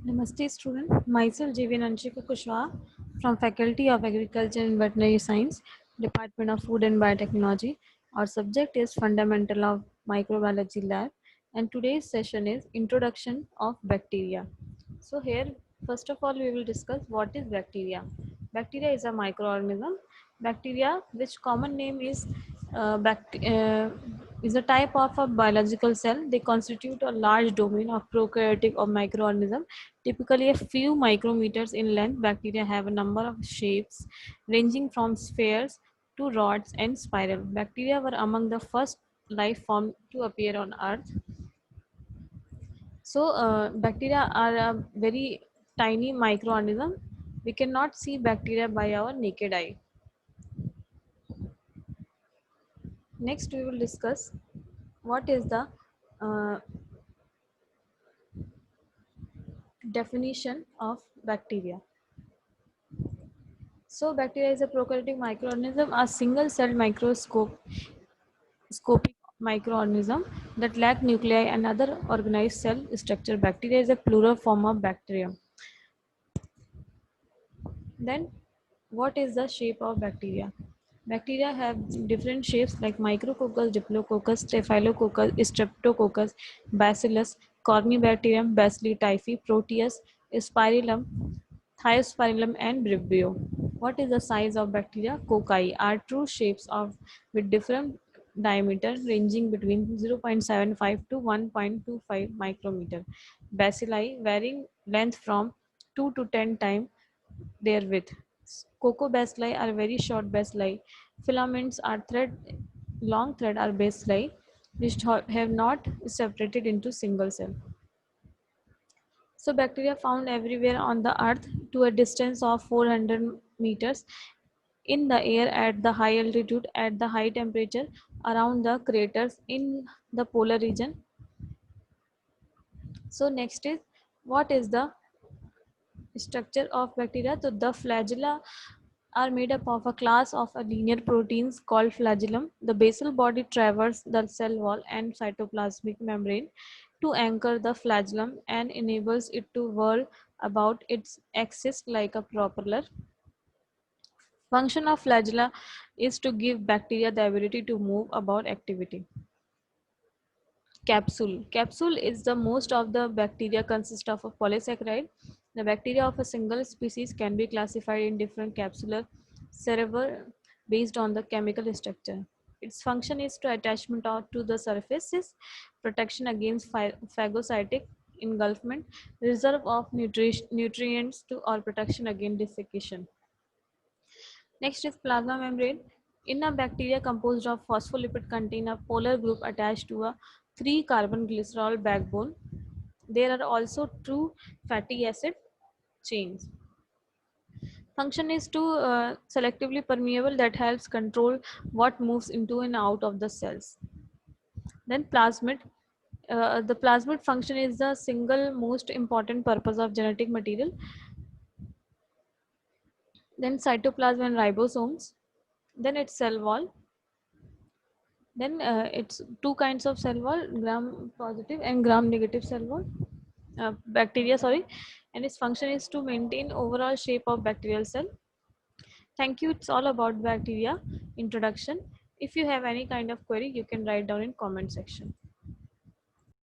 Namaste student, myself J.V. Nanchika Kushwaha from Faculty of Agriculture and Veterinary Science, Department of Food and Biotechnology. Our subject is Fundamental of Microbiology Lab and today's session is Introduction of Bacteria. So here first of all we will discuss what is bacteria. Bacteria is a microorganism. Bacteria, which common name is is a type of a biological cell. They constitute a large domain of prokaryotic or microorganism, typically a few micrometers in length. Bacteria have a number of shapes ranging from spheres to rods and spiral. Bacteria were among the first life form to appear on Earth. So bacteria are a very tiny microorganism. We cannot see bacteria by our naked eye. Next, we will discuss what is the uh, definition of bacteria. So, bacteria is a prokaryotic microorganism, a single-celled microscopic microorganism that lack nuclei and other organized cell structure. Bacteria is a plural form of bacterium. Then, what is the shape of bacteria? Bacteria have different shapes like Micrococcus, Diplococcus, Staphylococcus, Streptococcus, Bacillus, Corynebacterium, Bacilli typhi, Proteus, Spirillum, Thiospirillum, and Vibrio. What is the size of bacteria? Cocci are true shapes of with different diameter ranging between 0.75 to 1.25 micrometer. Bacilli varying length from 2 to 10 times their width. Cocoa bacilli are very short bacilli. Filaments are long thread are bacilli which have not separated into single cell. So bacteria found everywhere on the earth to a distance of 400 meters in the air at the high altitude at the high temperature around the craters in the polar region. So next is what is the structure of bacteria? So the flagella are made up of a class of a linear proteins called flagellum. The basal body traverses the cell wall and cytoplasmic membrane to anchor the flagellum and enables it to whirl about its axis like a propeller. Function of flagella is to give bacteria the ability to move about activity. Capsule. Capsule is the most of the bacteria consist of a polysaccharide. The bacteria of a single species can be classified in different capsular cereber based on the chemical structure. Its function is to attachment to the surfaces, protection against phagocytic engulfment, reserve of nutrients to or protection against desiccation. Next is plasma membrane. In a bacteria composed of phospholipid contain a polar group attached to a 3-carbon glycerol backbone. There are also two fatty acid chains. Function is to selectively permeable that helps control what moves into and out of the cells. Then plasmid. The plasmid function is the single most important purpose of genetic material. Then cytoplasm and ribosomes. Then its cell wall. Then it's two kinds of cell wall, gram positive and gram negative cell wall, bacteria, sorry, and its function is to maintain overall shape of bacterial cell. Thank you. It's all about bacteria introduction. If you have any kind of query, you can write down in comment section.